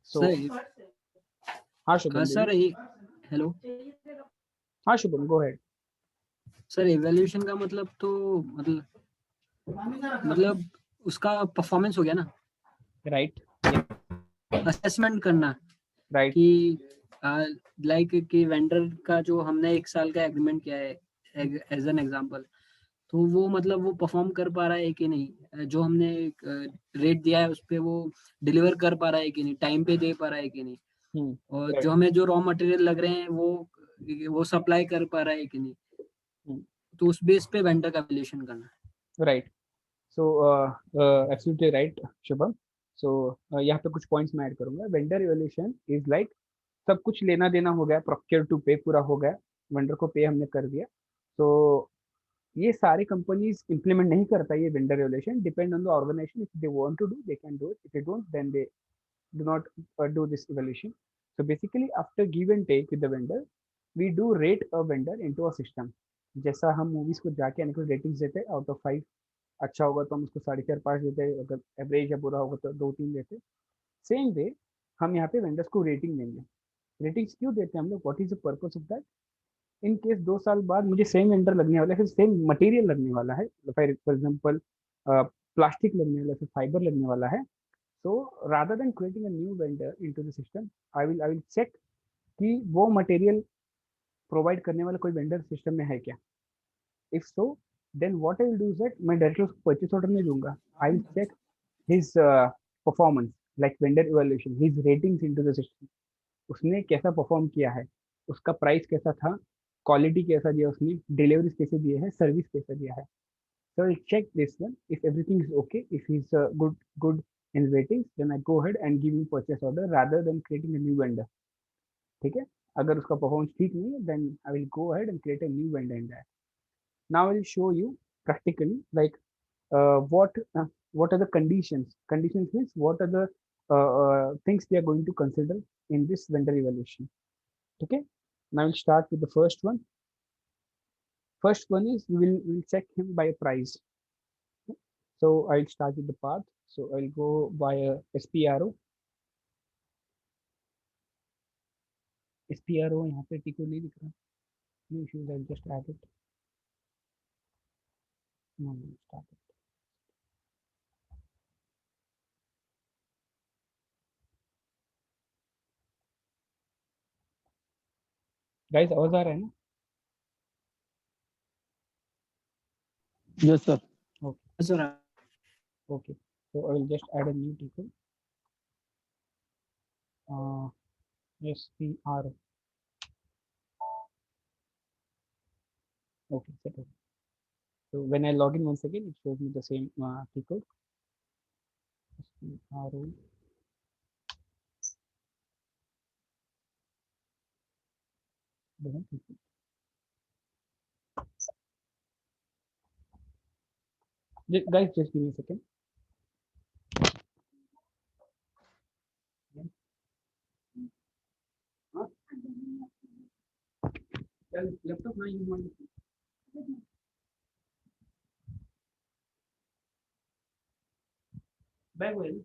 So sir हाँ Shubham sir बोलिए। Hello हाँ Shubham go ahead. Sir, evaluation का मतलब तो मतलब उसका परफॉर्मेंस हो गया ना, राइट। असेसमेंट करना राइट। कि लाइक कि वेंडर का जो हमने 1 साल का एग्रीमेंट किया है एज एन एग्जांपल, तो वो मतलब वो परफॉर्म कर पा रहा है कि नहीं, जो हमने रेट दिया है उस पे वो डिलीवर कर पा रहा है कि नहीं, टाइम पे दे पा रहा है कि नहीं, और जो राइट। हमें जो रॉ मटेरियल लग रहे हैं वो सप्लाई कर पा रहा है कि नहीं, तो उस बेस पे वेंडर का वैल्यूएशन करना है। Right. So absolutely right Shubham. So यहाँ पे कुछ पॉइंट्स मैं ऐड करूंगा। वेंडर इवैल्यूएशन इज लाइक सब कुछ लेना देना हो गया, प्रोक्योर टू पे पूरा हो गया, वेंडर को पे हमने कर दिया। तो ये सारी कंपनीज इंप्लीमेंट नहीं करता ये vendor evaluation, depend on the organisation. If they want to do they can do it, if they don't then they do not do this evaluation. So basically after give and take with the vendor, we do rate a vendor into a system. जैसा हम movies को जाके यानी कि ratings देते हैं out of 5, अच्छा होगा तो हम उसको 4.5 5 देते हैं, अगर एवरेज या बुरा होगा तो 2 3 देते हैं। सेम वे हम यहाँ पे वेंडर्स को रेटिंग देंगे। रेटिंग्स क्यों देते हैं हम लोग, what is the purpose of that? In case 2 साल बाद मुझे सेम वेंडर लगने वाला है, फिर सेम मटेरियल लगने वाला है, फॉर एग्जाम्पल प्लास्टिक लगने वाला है, फिर फाइबर लगने वाला है। So rather than creating a new vendor into the system, I will check कि वो मटेरियल प्रोवाइड करने वाला कोई वेंडर सिस्टम में है क्या। If so then what I will do is that मैं डायरेक्टली उसको परचेस ऑर्डर नहीं दूंगा। I will check his performance like vendor evaluation, his ratings into the system. उसने कैसा परफॉर्म किया है, उसका प्राइस कैसा था, क्वालिटी कैसा दिया उसने, डिलीवरी कैसे दिए है, सर्विस कैसा दिया है। So I'll check this one. If everything is okay, if he's good in ratings, then I go ahead and give him purchase order rather than creating a new vendor. ठीक है? अगर उसका परफॉर्मेंस ठीक नहीं है, then I will go ahead and create a new vendor in that. Now I will show you practically like what are the conditions. Conditions means what are the things they are going to consider in this vendor evaluation. Okay? Now we'll start with the first one. First one is we will check him by a price. So I'll start with the path. So I'll go via SPRO. SPRO यहाँ पे टिको नहीं दिख रहा। No issues, I'll just add it. No, no, start it. Guys आवाज आ रहा है ना? Yes, sir. Okay. Sir Okay. So I will just add a new ticket. SPRO. Okay, set up. So when I log in once again, it shows me the same ticket. SPRO. Guys, just give me a second. हाँ? Laptop ना use ಮಾಡಿ bag well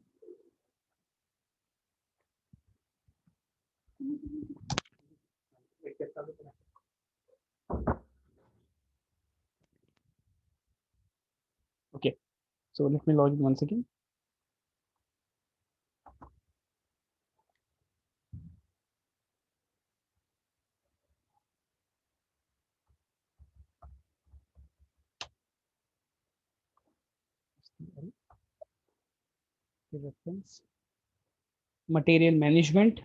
Okay, so let me log in once again. Reference material management,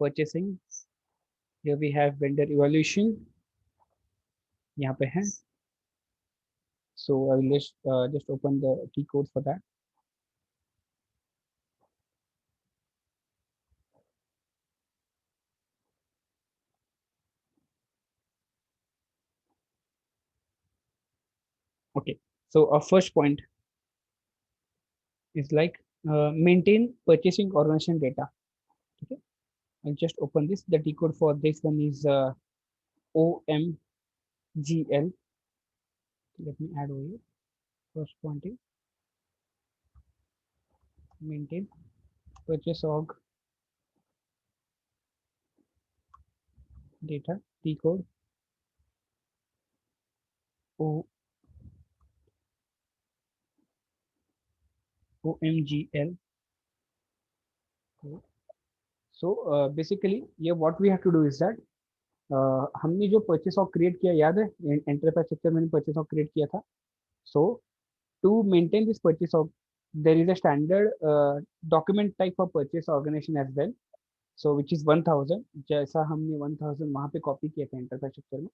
purchasing. Here we have vendor evaluation. यहाँ पे है. So I will just open the key code for that. Okay. So our first point is like maintain purchasing organization data. Okay. I'll just open this. The decode for this one is OMGL. Let me add over here. First point is maintain purchase org data T code OMGL. So basically ये what we have to do is that हमने जो purchase of create किया याद है, enterprise sector में purchase of create किया था. सो to maintain this purchase of, there is a standard document type for purchase organization as well, so which is 1000. जैसा हमने 1000 वहाँ पे कॉपी किया था एंटरप्राइज सेक्टर में,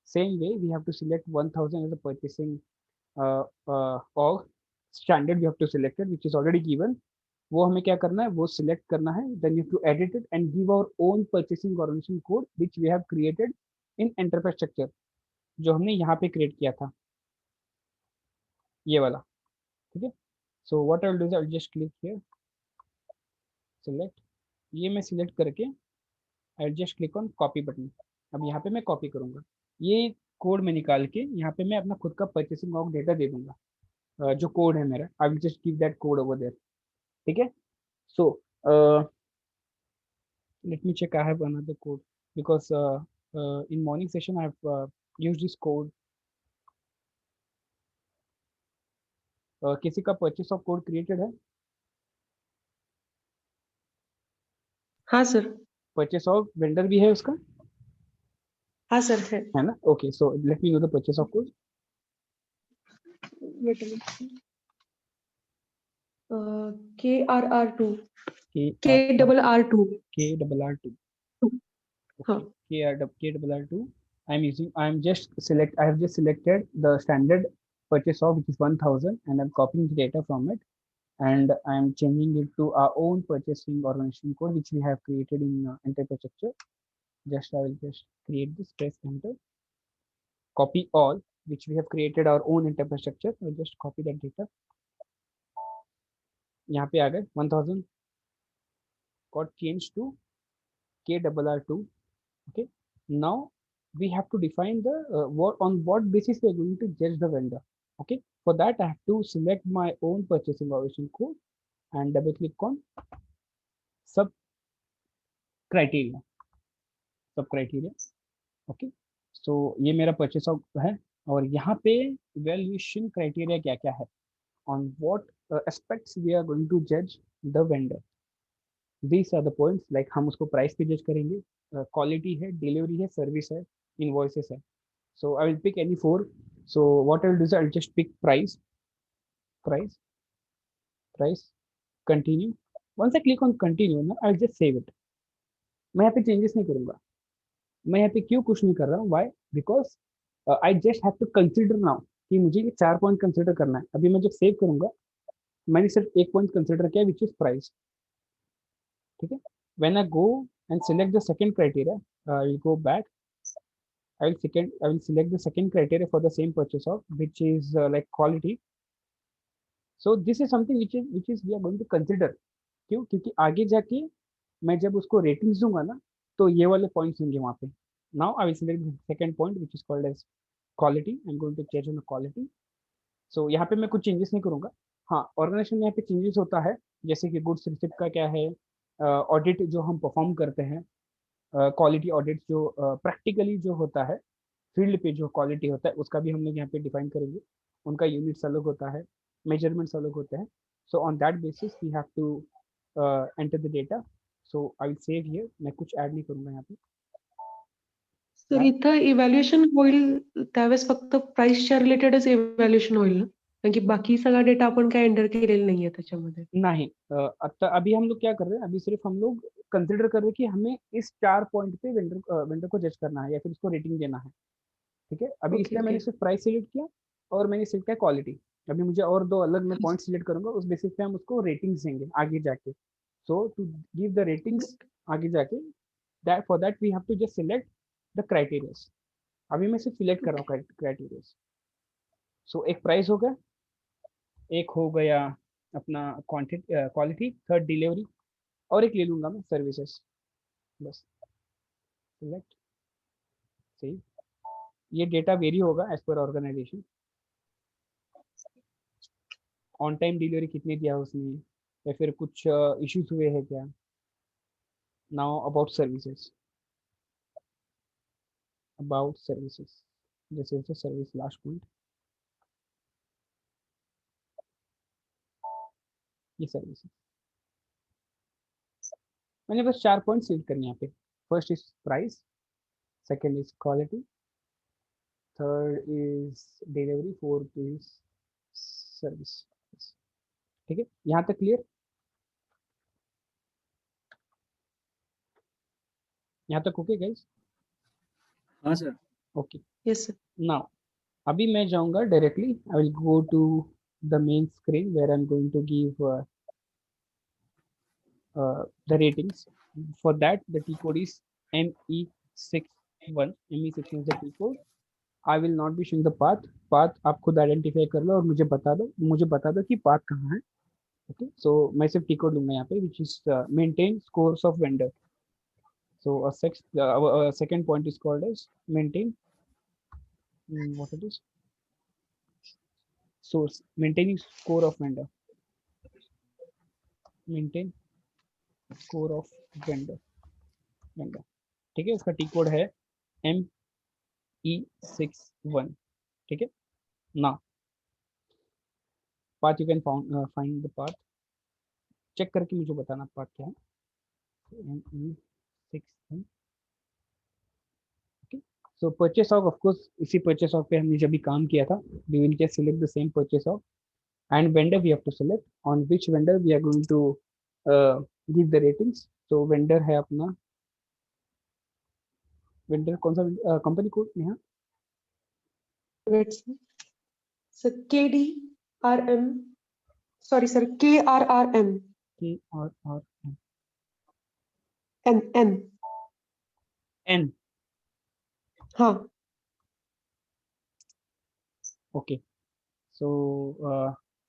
same way we have to select 1000 as a purchasing org standard. We have to select it which is already given. वो हमें क्या करना है, वो सिलेक्ट करना है, then you to edit it and give our own purchasing organisation code which we have created in enterprise structure, जो हमने यहाँ पे क्रिएट किया था, ये वाला. ठीक है. So what I will do is I will just click here, select. ये मैं सिलेक्ट करके आई will just click on copy button. अब यहाँ पे मैं कॉपी करूँगा ये कोड में निकाल के, यहाँ पे मैं अपना खुद का परचेसिंग ऑर्ग डेटा दे दूंगा, जो कोड है मेरा. I will just give that code over there. ठीक है. सो let me check. I have another code because in morning session I have used this code. किसी का परचेस ऑफ कोड क्रिएटेड है? हाँ सर. परचेस ऑफ वेंडर भी है उसका? हाँ सर है ना. Okay, so let me know the purchase of code. KRR2 KRR2 हाँ. KRR2. I have just selected the standard purchase of which is 1000 and I'm copying the data from it and I'm changing it to our own purchasing organization code which we have created in enterprise structure. I will just create this, press enter, copy all which we have created our own enterprise structure. I'll just copy that data. यहाँ पे आ गए 1000 got changed to KRR2. Okay, now we have to define the what basis we are going to judge the vendor. Okay, for that I have to select my own purchasing organization code and double click on sub criteria. Okay, so ये मेरा purchase of है और यहाँ पे evaluation criteria क्या क्या है, on what aspects we are going to judge the vendor. These are the points, like हम उसको प्राइस पे जज करेंगे, क्वालिटी है, डिलीवरी है, सर्विस है, इनवॉइसेस है. So I will pick any 4. So what I will do is I will just pick price, continue. Once I click on continue ना, I will just save it. मैं यहाँ पे changes नहीं करूँगा. मैं यहाँ पे क्यों कुछ नहीं कर रहा हूँ? Why? Because I just have to consider now कि मुझे ये 4 पॉइंट कंसिडर करना है. अभी मैं जब सेव करूँगा मैंने सिर्फ एक पॉइंट कंसिडर किया विच इज प्राइस. ठीक है. When I go and select the second criteria, I will go back. I will select the second criteria for the same purchase of which is like quality. So this is something which is we are going to consider. क्यों? क्योंकि आगे जाके मैं जब उसको ratings दूंगा ना तो ये वाले पॉइंट्स होंगे वहाँ पे. Now I will select the second point which is called as quality. I'm going to change on the quality. So यहाँ पे मैं कुछ चेंजेस नहीं करूँगा. हाँ, ऑर्गेनाइजेशन में यहाँ पे चेंजेस होता है, जैसे कि गुड्स रिसिप्ट का क्या है, ऑडिट जो हम परफॉर्म करते हैं, क्वालिटी ऑडिट जो प्रैक्टिकली जो होता है फील्ड पे जो क्वालिटी होता है उसका भी हम लोग यहाँ पे डिफाइन करेंगे. उनका यूनिट्स अलग होता है, मेजरमेंट्स अलग होते हैं. So on that basis we have to enter the data. So I will save here. मैं कुछ ऐड नहीं करूँगा यहाँ पे. सर इथं इव्हॅल्युएशन होईल त्यावेळेस फक्त प्राइसच्या रिलेटेडच इव्हॅल्युएशन होईल ना, कारण की बाकी सगळा डेटा आपण काय एंटर केलेला नाहीये त्याच्यामध्ये. नहीं, अभी हम लोग क्या कर रहे हैं, अभी सिर्फ हम लोग कंसिडर कर रहे हैं कि हमें इस 4 पॉइंट पे वेंडर को जज करना है या फिर उसको रेटिंग देना है. ठीक है. अभी इसलिए मैंने सिर्फ प्राइस सिलेक्ट किया और मैंने सिलेक्ट किया क्वालिटी. अभी मुझे और 2 अलग मैं पॉइंट सिलेक्ट करूंगा, उस बेसिस पे हम उसको रेटिंग्स देंगे आगे जाके. So to give the ratings आगे जाके, that for that we have to just select the criterias. अभी मैं सिर्फ सिलेक्ट कर रहा हूँ क्राइटेरियाज. सो एक प्राइस हो गया, एक हो गया अपना क्वालिटी, थर्ड डिलीवरी, और एक ले लूंगा मैं सर्विसेज. बस सिलेक्ट, सही. ये डेटा वेरी होगा as per organisation. On time delivery कितने दिया उसने, या फिर कुछ इश्यूज हुए हैं क्या? Now about services, about services, this is the service last point, ये सर्विसेज मैंने बस 4 पॉइंट सिलेक्ट करने यहाँ पे। First is price, second is quality, third is delivery, fourth is service. ठीक है, यहाँ तक क्लियर? यहाँ तक ओके गाइस? हाँ sir. Okay, Yes, sir. Now अभी मैं जाऊंगा directly, I will go to the main screen where I am going to give the ratings. For that, the T code is ME61. ME61 is the T code. I will not be showing the path. Path आप खुद identify कर लो और मुझे बता दो कि path कहाँ है। ओके, सो मैं सिर्फ टी कोड लूंगा यहाँ पे, which is maintain scores of vendor. So a second point is called as maintain what it is, source, maintaining score of vendor, maintain score of vendor, vendor। ठीक है, उसका टी कोड है ME61। ठीक है, now path you can find the path, check करके मुझे बताना path क्या है। ME61। Okay, so purchase of course इसी परचेस ऑफ पे हमने जब भी काम किया था, we will just select the same purchase of and vendor we have to select on which vendor we are going to give the ratings. तो vendor है अपना, वेंडर कौन सा, company code Neha? Wait, sir. Sir, KDRM. Sorry, sir. KRRM. KRRM N. N। हाँ. Okay, so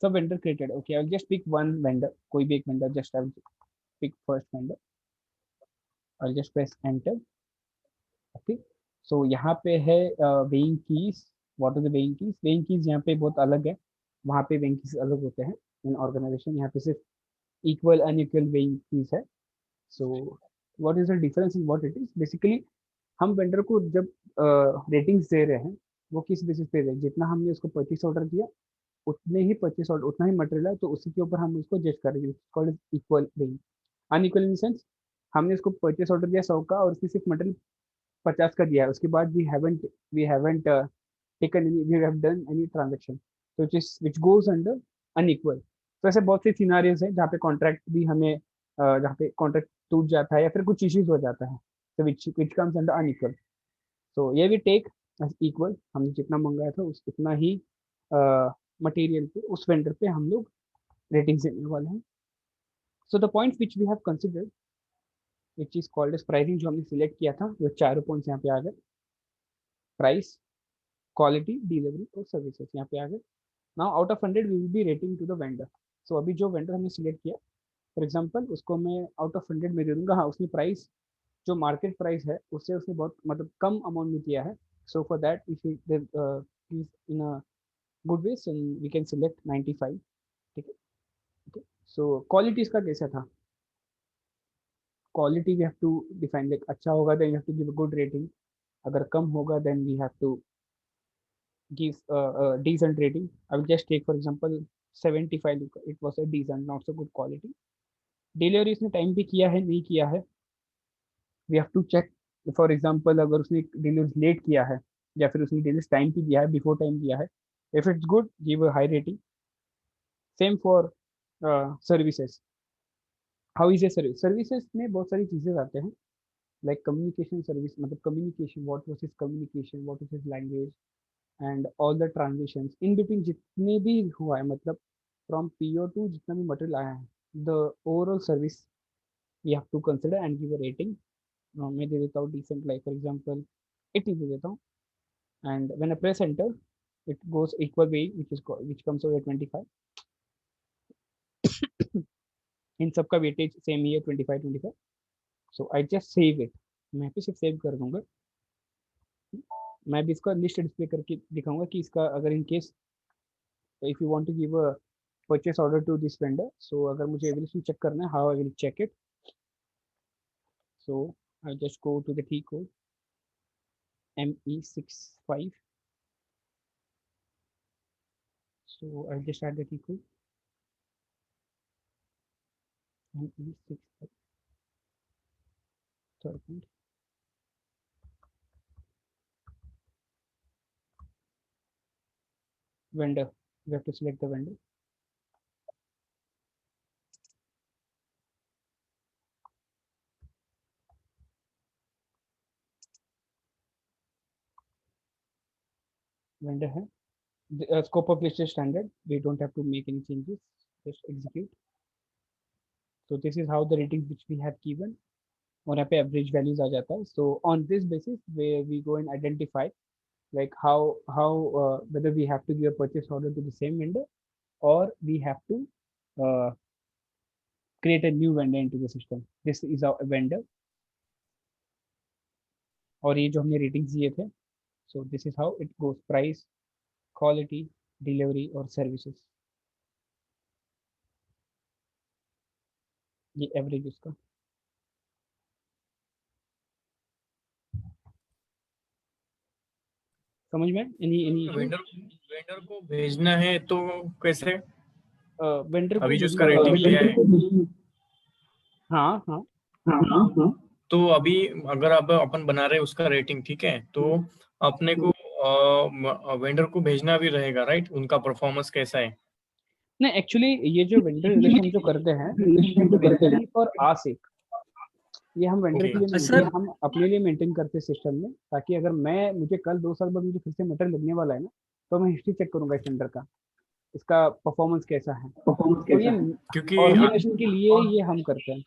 सब vendor created. Okay, I will just pick one vendor, कोई भी एक vendor, just I will pick first vendor, I will just press enter. Okay, so यहाँ पे है weighing keys. What is the weighing keys? Weighing keys यहाँ पे बहुत अलग है, वहाँ पे वेइंग कीज अलग होते हैं इन ऑर्गेनाइजेशन, यहाँ पे सिर्फ इक्वल अनइक्वल वेइंग कीज है। So what is the difference in what it is? Basically हम वेंडर को जब रेटिंग्स दे रहे हैं, वो किस बेसिस पे दे रहे हैं? जितना हमने उसको परचेस ऑर्डर दिया उतने ही परचेस ऑर्डर, उतना ही मटेरियल है, तो उसी के ऊपर हम उसको जज करेंगे, called equal weighing. Unequal in sense, हमने उसको परचेस ऑर्डर दिया 100 का और उसने सिर्फ मटेरियल 50 का दिया है, उसके बाद we haven't taken any, we have done any transaction, so which goes under unequal। तो ऐसे बहुत से सिनारियोज हैं जहाँ पे कॉन्ट्रैक्ट भी हमें जहाँ पे कॉन्ट्रैक्ट टूट जाता है या फिर कुछ इश्यूज हो जाता है, तो which comes under unequal। so ये भी टेक एज इक्वल, हमने जितना मंगाया था उस उतना ही मटेरियल पे उस वेंडर पे हम लोग रेटिंग देने वाले हैं। So the point which we have considered which is called as pricing, जो हमने सिलेक्ट किया था, वो चारों पॉइंट्स यहाँ पे आ गए, प्राइस, क्वालिटी, डिलीवरी और सर्विसेज यहाँ पे आ गए। Now out of 100 we will be rating to the vendor. So अभी जो वेंडर हमने सिलेक्ट किया, फॉर एग्जांपल उसको मैं आउट ऑफ 100 में दे दूंगा। हाँ, उसने प्राइस जो मार्केट प्राइस है उससे उसने बहुत मतलब कम अमाउंट में किया है। So for that if is in a good way, so we can select 95। ठीक है, ओके। सो क्वालिटी इसका कैसा था? Quality we have to define, like अच्छा होगा then you have to give a good rating, अगर कम होगा then we have to give a decent rating। I will just take for example 75, it was a decent, not so good quality। Delivery उसने time पे किया है नहीं किया है, we have to check. For example अगर उसने डिलीवरी लेट किया है या फिर उसने डिलीवरी टाइम पे दिया है, बिफोर टाइम दिया है, if it's good give a high rating. Same for services. How is a service? Services में बहुत सारी चीज़ें आते हैं, लाइक कम्युनिकेशन सर्विस, मतलब communication, what was his communication, what is his language and all the transitions in between जितने भी हुआ है, मतलब फ्रॉम पीओ टू जितना भी मटेरियल आया है, the overall service we have to consider and give a rating. मैं दे देता हूँ डिसेंट, लाइक फॉर एग्जांपल 80 दे देता हूँ, and when I press enter it goes equal way which comes over 25। इन सबका वेटेज सेम ही है 25 so I just save it. मैं फिर सिर्फ सेव कर दूंगा। मैं भी इसका लिस्ट डिस्प्ले करके दिखाऊंगा कि इसका अगर in case if you want to give a purchase order to this vendor. So अगर मुझे evaluation check करना है, how I will check it? So I just go to the T code ME65. So I'll just add the T code ME65. Third point. Vendor. We have to select the vendor. Vendor है. The scope of list is standard. We don't have to make any changes. Just execute. So this is how the ratings which we have given. और यहाँ पे average values आ जाता है. So on this basis, where we go and identify like how whether we have to give a purchase order to the same vendor or we have to create a new vendor into the system. This is our vendor. और ये जो हमने ratings दिए थे. So this is how it goes: price, quality, delivery और services. ये average उसका. समझ में? any वेंडर को भेजना है तो कैसे? वेंडर अभी जो उसका रेटिंग लिया है, हाँ तो अभी अगर अब अपन बना रहे उसका रेटिंग, ठीक है, तो अपने को वेंडर को भेजना भी रहेगा, राइट? उनका परफॉर्मेंस कैसा है? नहीं, एक्चुअली ये जो वेंडर रिलेशन जो करते हैं फॉर आस एक, ये हम वेंडर के लिए नहीं, ये हम अपने लिए मेंटेन करते हैं सिस्टम में, ताकि अगर मुझे कल 2 साल बाद मुझे फिर से मटेरियल लगने वाला है ना, तो मैं हिस्ट्री चेक करूंगा इस वेंडर का, इसका परफॉर्मेंस कैसा है। तो ये क्योंकि ऑर्गेनाइजेशन के लिए ये हम करते हैं।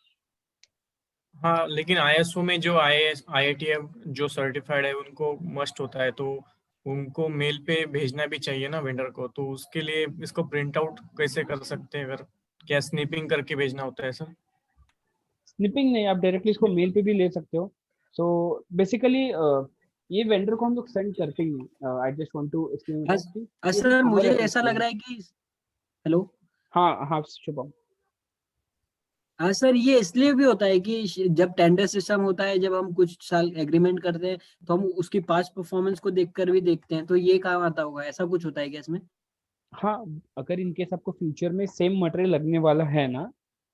हाँ, लेकिन ISO में जो IATF जो सर्टिफाइड है उनको मस्ट होता है, तो उनको मेल पे भेजना भी चाहिए ना वेंडर को, तो उसके लिए इसको प्रिंट आउट कैसे कर सकते हैं? अगर क्या स्निपिंग करके भेजना होता है सर? स्निपिंग नहीं, आप डायरेक्टली इसको मेल पे भी ले सकते हो। सो बेसिकली ये वेंडर को हम लोग सेंड करते ही नहीं। I just want to explain. Sir मुझे ऐसा लग रहा है कि हेलो, हाँ शुभम। हाँ सर, ये इसलिए भी होता है कि जब टेंडर सिस्टम होता है, जब हम कुछ साल एग्रीमेंट करते हैं, तो हम उसकी पास्ट परफॉर्मेंस को देखकर भी देखते हैं, तो ये काम आता होगा, ऐसा कुछ होता है क्या इसमें? हाँ, अगर इनकेस आपको फ्यूचर में सेम मटेरियल लगने वाला है ना,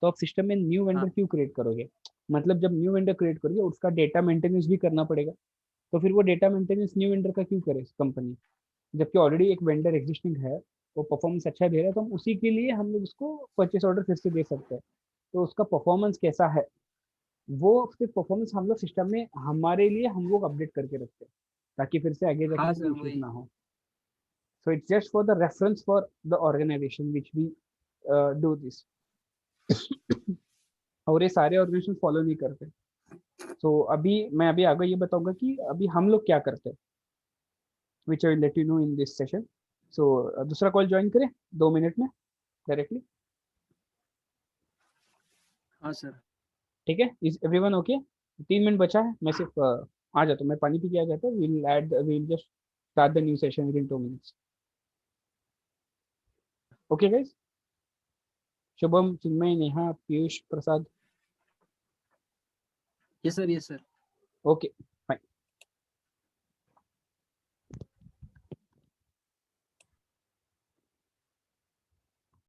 तो आप सिस्टम में न्यू वेंडर क्यों क्रिएट करोगे? मतलब जब न्यू वेंडर क्रिएट करोगे उसका डेटा मेंटेनेंस भी करना पड़ेगा, तो फिर वो डेटा मेंटेनेंस न्यू वेंडर का क्यों करे कंपनी, जबकि ऑलरेडी एक वेंडर एग्जिस्टिंग है, वो परफॉर्मेंस अच्छा दे रहा है, तो हम उसी के लिए हम लोग उसको परचेस ऑर्डर फिर से दे सकते हैं। तो उसका परफॉर्मेंस कैसा है, वो सिर्फ परफॉर्मेंस हम लोग सिस्टम में हमारे लिए हम लोग अपडेट करके रखते हैं, ताकि फिर से आगे जाके कोई इश्यूज ना हो। So it's just for the reference for the organization which we do this. और ये सारे ऑर्गेनाइजेशन फॉलो नहीं करते। So मैं अभी आगे ये बताऊंगा कि अभी हम लोग क्या करते हैं, which I will let you know in this session. So दूसरा कॉल ज्वाइन करें 2 मिनट में डायरेक्टली। हाँ सर, ठीक है, इज एवरीवन ओके? 3 मिनट बचा है, मैं सिर्फ आ जाता हूँ, मैं पानी पी के आ जाता हूँ। we'll just start the new session within 2 minutes. Okay guys? Shubham, Chinmay, Neha, Piyush, Prasad. Yes sir, yes sir. Okay.